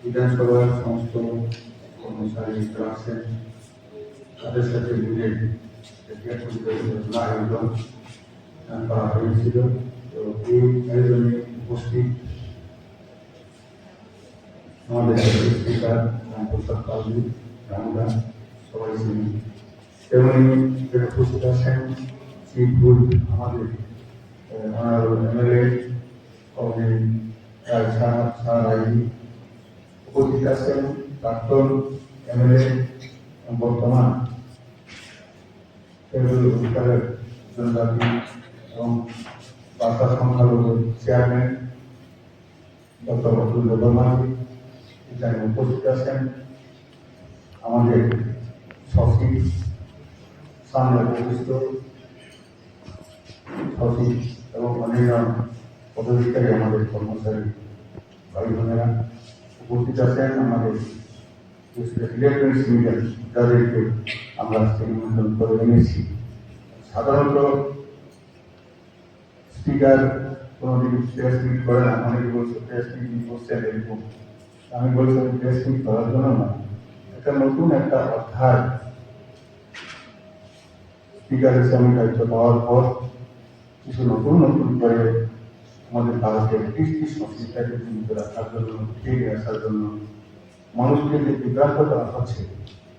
বিধানসভার সমস্ত কর্মচারী আছেন, তাদের সাথে মিলে আয়োজন করা হয়েছিল। তো এই আয়োজনে উপস্থিত আমাদের স্পিকার রামপ্রসাদ পালজি, আমরা সবাই চিনি। তেমনি উপস্থিত আছেন শিবপুর আমাদের এমএলএ উপস্থিত আছেন প্রাক্তন এমএলএ বর্তমান অধিকারের জনজাতি এবং বার্তা সংখ্যালঘু চেয়ারম্যান ডক্টর অতুল বর্মা। এখানে উপস্থিত আছেন আমাদের সচিব, সামনে উপস্থিত সচিব এবং অন্যান্য পদাধিকারী, আমাদের কর্মচারী ভাই বোনেরা উপস্থিত আছেন, আমাদের ইলেকট্রনিক্স মিডিয়া যাদেরকে আমরা নিমন্ত্রণ করে এনেছি। সাধারণত স্পিকার কোনোদিন প্রেস মিট করে না, অনেকে বলছে প্রেস মিটিং করছে এরকম। আমি বলছি প্রেস মিট করার জন্য না, একটা নতুন একটা অধ্যায় স্পিকার হিসেবে দায়িত্ব পাওয়ার পর কিছু নতুন নতুন করে আমাদের ভারতের কৃষ্টি সংস্কৃতিটাকে জীবিত রাখার জন্য, ফিরে আসার জন্য, মানুষকে যে বিভ্রান্ত করা হচ্ছে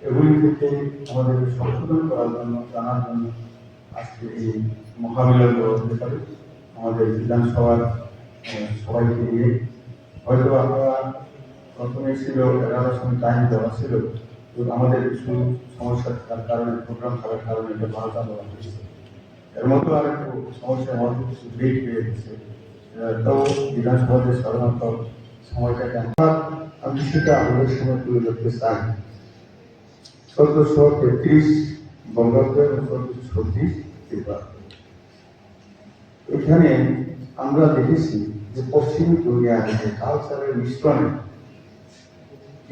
এগুলি থেকে আমাদের সংশোধন করার জন্য, জানার জন্য আজকে এই মহামিলন হতে পারে আমাদের বিধানসভার সবাইকে নিয়ে। হয়তো আমরা প্রথমে ছিল 11টার সময় টাইম দেওয়া ছিল, তো আমাদের কিছু সমস্যা থাকার কারণে, প্রোগ্রাম থাকার কারণে এটা 12টা দেওয়া হয়েছে। এর মতো আর একটু সমস্যা আমাদের কিছু লেট হয়ে গেছে। তো বিধানসভাতে সাধারণত সময়টাকে আমি সেটা আমাদের সময় তুলে ধরতে চাই। 1433 বঙ্গাব্দ এবং 1436 খ্রিস্টাব্দ। এখানে আমরা দেখেছি যে পশ্চিমী দুনিয়ার যে কালচারের মিশ্রণে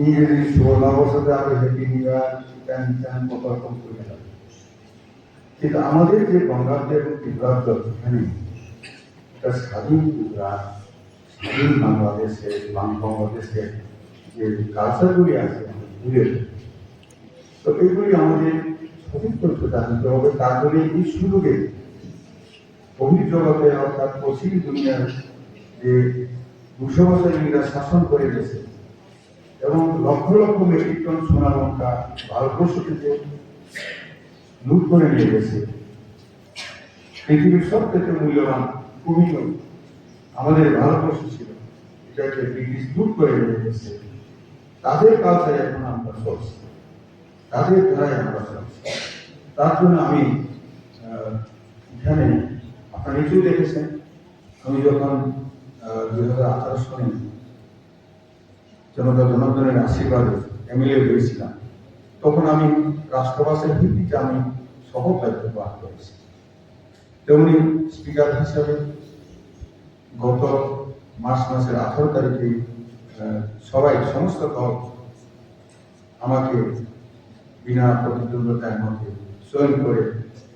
ইংরেজি নববর্ষতে আমরা হ্যাপি নিউ ইয়ার মতো রকম করে গেলাম, কিন্তু আমাদের যে বঙ্গাব্দ এবং ত্রিপুরাব্দ এখানে একটা স্বাধীন গুজরাট, স্বাধীন বাংলাদেশে, বঙ্গদেশে যে কালচারগুলি আছে ভুলে, তো এইগুলি আমাদের সঠিক তথ্য জানতে হবে। তারপরে এই সুযোগে বহির্জগতে অর্থাৎ পশ্চিম দুনিয়ার যে 200 বছর ইংরেজ শাসন করে গেছে এবং লক্ষ লক্ষ মেট্রিক টন সোনা লঙ্কা ভারতবর্ষ থেকে লুট করে নিয়ে গেছে, পৃথিবীর সব থেকে মূল্যবান ভূমিও আমাদের ভারতবর্ষ ছিল, এটাকে ব্রিটিশ লুট করে নিয়ে গেছে। তাদের কালচারে এখন আমরা চলছি, তাদের দ্বারাই আমরা চলছি। তার জন্য আমি এখানে আপনারা নিচেও দেখেছেন, আমি যখন 2018 সালে জনতা জনার্দনের আশীর্বাদে এমএলএ হয়েছিলাম, তখন আমি রাষ্ট্রভাষার ভিত্তিতে আমি শপথ দায়িত্ব পালন করেছি। তেমনি স্পিকার হিসাবে গত মার্চ মাসের 18 তারিখে সবাই সমস্ত দল আমাকে বিনা প্রতিদ্বন্দ্বিতার মধ্যে চয়ন করে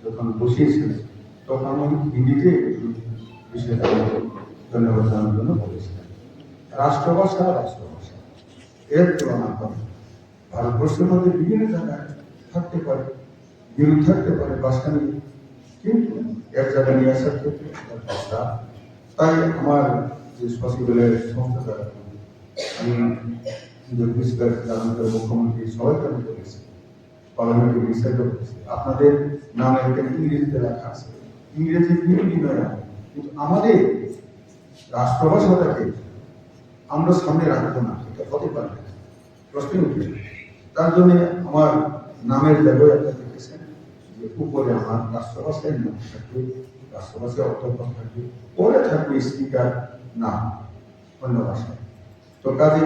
যখন বসিয়েছিলেন, তখন আমি হিন্দিতে বিষয়টা ধন্যবাদ জানানোর জন্য বলেছিলাম। রাষ্ট্রভাষা রাষ্ট্রভাষা, এর তুলনা করে ভারতবর্ষের মধ্যে বিভিন্ন জায়গায় থাকতে পারে, বিরোধ থাকতে পারে ভাষা নিয়ে, কিন্তু এক জায়গায় নিয়ে আসার ক্ষেত্রে ভাষা। তাই আমার যে সচিবালয়ের সংস্থা, আমি মুখ্যমন্ত্রী সবাইকে আমি বলেছি, পার্লামেন্টে বিচার করেছি, আপনাদের নাম এখানে ইংরেজিতে লেখা আছে, ইংরেজি বিনিময় হয়, কিন্তু আমাদের রাষ্ট্রভাষাটাকে আমরা সামনে রাখবো না, এটা হতে পারে না, প্রশ্ন উঠবে। তার জন্য আমার নামের জায়গায় আপনারা দেখেছেন যে উপরে আমার রাষ্ট্রভাষায় নাম থাকবে, রাষ্ট্রভাষায় অধ্যক্ষ থাকবে, পরে থাকবে স্পিকার নাম অন্য ভাষায়। তো কাজে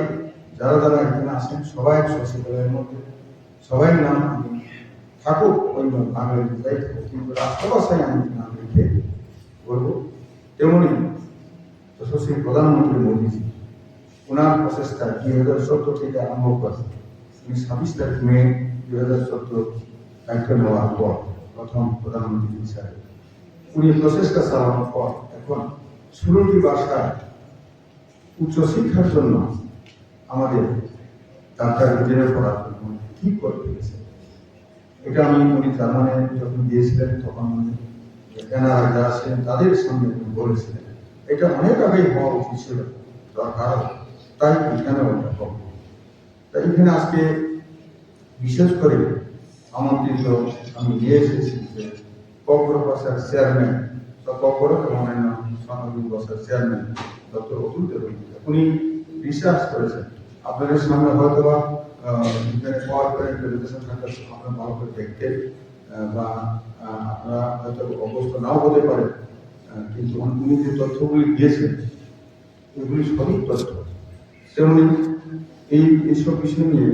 যারা যারা এখানে আসেন সবাই সচিবালয়ের মধ্যে সবাই নাম আমি থাকুক অন্য বাংলা যাই থাকুক, কিন্তু রাষ্ট্রভাষায় আমি নাম লিখে বলবো। তেমনি যশস্বী প্রধানমন্ত্রী মোদীজি ওনার প্রচেষ্টা 2014 থেকে আরম্ভ করে উনি 26 তারিখ মে 2014 দায়িত্ব নেওয়ার পর প্রথম প্রধানমন্ত্রী হিসাবে উনি প্রচেষ্টা চালানোর পর এখন 16টি ভাষায় উচ্চশিক্ষার জন্য আমাদের ডাক্তার ইঞ্জিনিয়ার করার জন্য ঠিক করে দিয়েছে। এটা উনি জার্মানে যখন গিয়েছিলেন তখন এনারা যারা ছিলেন তাদের সামনে উনি বলেছিলেন এটা অনেক আগেই হওয়া উচিত ছিল, দরকার তাই এখানেও এটা করব। তাই এখানে আজকে বিশেষ করে আমন্ত্রিত আমি নিয়ে এসেছি যে কক্সবাজার চেয়ারম্যান বা কক্সবাজার এবং অন্যান্য স্বর্ণগর চেয়ারম্যান ডক্টর অতুল দেবনাথ, উনি রিসার্চ করেছেন। আপনাদের সামনে হয়তো বা এখানে পাওয়ার পয়েন্ট প্রেজেন্টেশন থাকার আপনারা ভালো করে দেখতেন বা আপনারা হয়তো অভ্যস্ত নাও হতে পারে, কিন্তু উনি যে তথ্যগুলি দিয়েছেন এগুলি সঠিক তথ্য। তেমনি এইসব বিষয় নিয়ে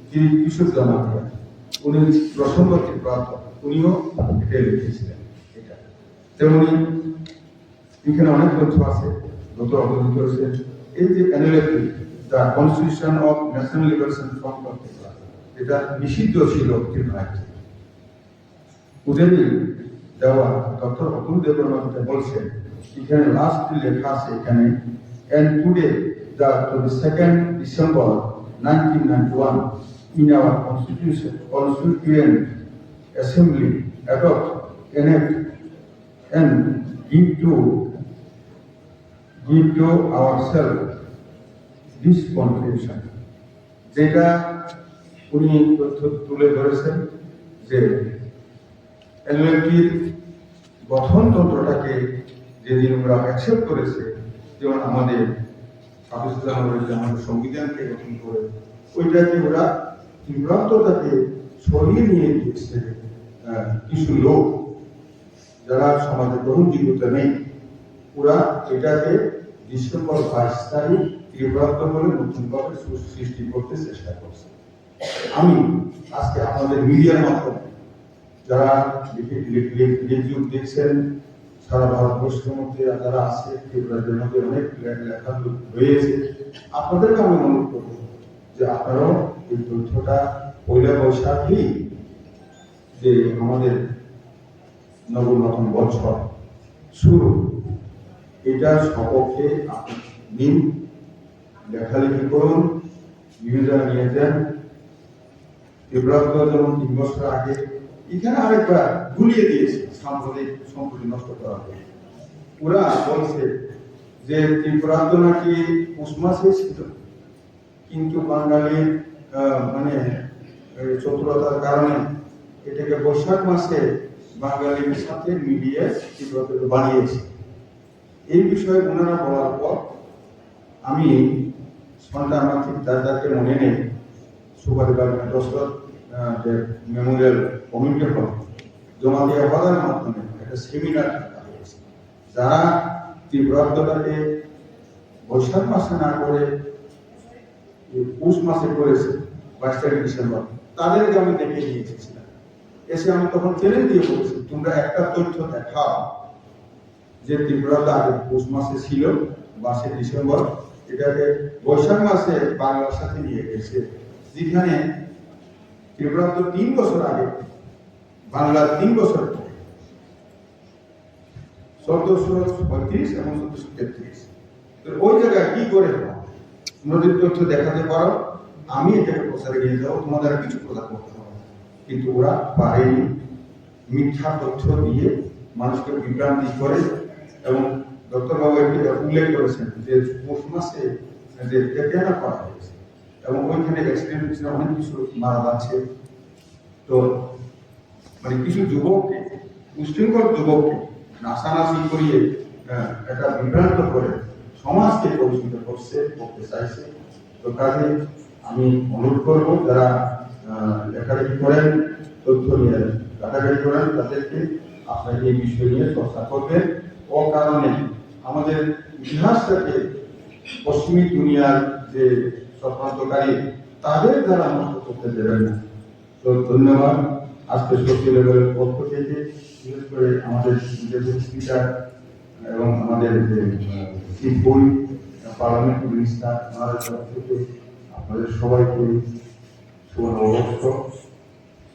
যিনি কৃষক জানাতে উনি প্রসঙ্গটি প্রাপ্ত উনিও এটা লিখেছিলেন। এটা তেমনি এখানে অনেক তথ্য আছে, যত অবগত করেছেন। এই যে analytic the constitution of national liberation front of এটা নিষিদ্ধ ছিল ত্রিপুরাতে। উদেরই দেওয়া ডক্টর অতুল দেবনাথ বলছেন এখানে লাস্ট লেখা আছে এখানে, and today the 22nd December 1991 in our constituent assembly adopt enact and give to ourselves this contribution। যেটা উনি তথ্য তুলে ধরেছেন যে এলএলটির গঠনতন্ত্রটাকে যেদিন ওরা অ্যাকসেপ্ট করেছে, যেমন আমাদের 26 জানুয়ারি আমাদের সংবিধানকে গঠন করে ওইটাকে ওরা তীব্রতাকে সরিয়ে নিয়ে গিয়েছে কিছু লোক যারা সমাজে গ্রহণযোগ্যতা নেই, ওরা এটাকে ডিসেম্বর 22 তারিখ তীব্রত বলে নতুনভাবে সৃষ্টি করতে চেষ্টা করছে। আমি আজকে আমাদের মিডিয়ার মাধ্যমে যারা লিখে দেখছেন সারা ভারতবর্ষের মধ্যে যারা আছে ত্রিপুরার মধ্যে অনেক লেখা রয়েছে, আপনাদেরকে আমি অনুরোধ করব যে আপনারাও এই তথ্যটা পয়লা বৈশাখেই যে আমাদের নতুন বছর শুরু, এটার সপক্ষে আপনি নিন, লেখালেখি করুন, বিভিন্ন জায়গায় নিয়ে যান। ত্রিপুরা যেমন 3 বছর আগে এখানে আরেকবার গুলিয়ে দিয়েছে সাম্প্রদায়িক সম্পত্তি নষ্ট করা হয়ে। ওরা বলছে যে ত্রিপুরা তো নাকি পৌষ মাসে ছিল, কিন্তু বাঙালির মানে চতুরতার কারণে এটাকে বৈশাখ মাসে বাঙালির সাথে মিলিয়ে ত্রিপুরাকে বানিয়েছে। এই বিষয়ে ওনারা বলার পর আমি সন্ধ্যা আমার ঠিক দাদাকে মনে নেই সুপারিবার দশরথ যে মেমোরিয়াল কমিউনিটি হল জমা দেওয়া হওয়ার মাধ্যমে একটা সেমিনার হয়েছে। যারা তীব্রতাটাকে বৈশাখ মাসে না করে পৌষ মাসে করেছে 22 ডিসেম্বর, তাদেরকে আমি দেখে নিয়ে এসেছিলাম। এসে আমি তখন চ্যালেঞ্জ দিয়ে বলেছি তোমরা একটা তথ্য দেখাও যে তীব্রতা আগে পৌষ মাসে ছিল 22 ডিসেম্বর, এটাকে বৈশাখ মাসে বাংলার সাথে নিয়ে গেছে, যেখানে ত্রিপুরা 3 বছর আগে বাংলার 3 বছর পরে 1435 এবং 1433 ওই জায়গায় কি করে নদীর তথ্য দেখাতে পারো, আমি এটাকে প্রচারে নিয়ে যাবো, তোমাদের কিছু প্রচার করতে হবে। কিন্তু ওরা পারেনি, মিথ্যা তথ্য দিয়ে মানুষকে বিভ্রান্তি করে। এবং ডক্টর বাবু একটি উল্লেখ করেছেন যে পৌষ মাসে যে কেনা করা হয়েছে এবং ওইখানে এক্সিডেন্ট অনেক কিছু মারা যাচ্ছে। তো মানে কিছু যুবককে, উশৃঙ্খল যুবককে নাচানাচি করিয়ে একটা বিভ্রান্ত করে সমাজকে কলুষিত করতে চাইছে। তো কাজে আমি অনুরোধ করবো যারা লেখালেখি করেন, তথ্য নিয়ে ঘাটাঘাটি করেন, তাদেরকে আপনারা এই বিষয় নিয়ে চর্চা করবেন। ও কারণে আমাদের ইতিহাসটাকে পশ্চিমী দুনিয়ার যে চক্রান্তকারী তাদের দ্বারা নষ্ট করতে দেবেন না। তো ধন্যবাদ। আজকে সচিব লেভেলের পক্ষ থেকে বিশেষ করে আমাদের স্পিকার এবং আমাদের যে চিফ পার্লামেন্টারি মিনিস্টার ওনাদের তরফ থেকে আপনাদের সবাইকে শুভ নববর্ষ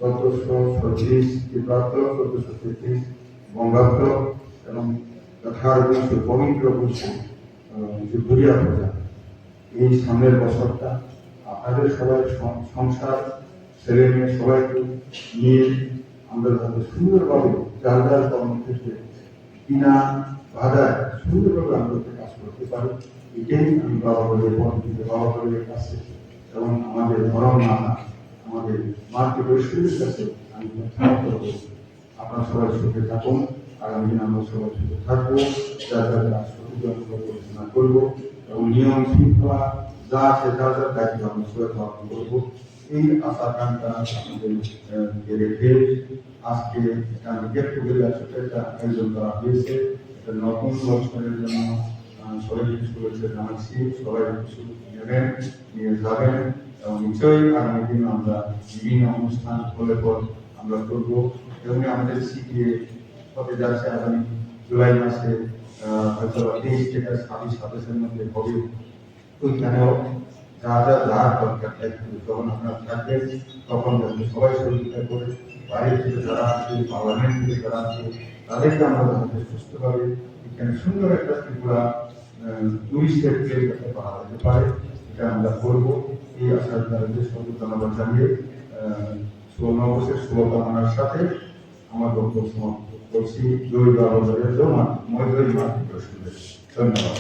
1436 খ্রিস্টাব্দ 1433 বঙ্গাব্দ এবং 18 পবিত্র ঘুরিয়া পূজা এই সামনের বছরটা আপনাদের সবাই সংসার ছেলে মেয়ে সবাইকে নিয়ে আমরা যাতে সুন্দরভাবে যার যার কর্মক্ষেত্রে বিনা বাধায় সুন্দরভাবে আমরা কাজ করতে পারি, এটাই আমি বাবা বলে বাবা বলে কাছে এবং আমাদের ধরম মাতা আমাদের মাতৃবৈশ্বরের কাছে আমি প্রার্থনা করব আপনারা সবাই সুখে থাকুন। আগামী দিন আমরা সবাই সুখে থাকবো, যার যার কাজ সঠিক পরিচালনা করবো এবং নিয়ম শৃঙ্খলা যা আছে যার যার দায়িত্ব আমরা সবাই পালন করবো। এই আশা আকাঙ্ক্ষা আপনাদের রেখে আজকে এখানে গেট টুগেদার একটা আয়োজন করা হয়েছে। এটা নতুন বছরের জন্য সবাইকে শুভেচ্ছা জানাচ্ছি। সবাই কিছু নেবেন, নিয়ে যাবেন এবং নিশ্চয়ই আগামী দিন আমরা বিভিন্ন অনুষ্ঠান হলে পর আমরা করবো। এবং আমাদের সিপিএ হতে যাচ্ছে আগামী জুলাই মাসে হয়তো 23 থেকে 27 মধ্যে হবে। ওইখানেও যা যা যার দরকার যখন আপনারা থাকবেন তখন যাতে সবাই সহযোগিতা করে বাইরে থেকে যারা আছে পার্লামেন্ট থেকে যারা আছে তাদেরকে আমরা যাতে সুস্থভাবে এখানে সুন্দর একটা ত্রিপুরা টুরিস্টের প্লেস যাতে পাওয়া যেতে পারে এটা আমরা করবো। এই আশার তাদের সঙ্গে ধন্যবাদ জানিয়ে নববর্ষের শুভকামনার সাথে আমার বক্তব্য সমাপ্ত করছি। জয় বাবা জয় মা, ধন্যবাদ।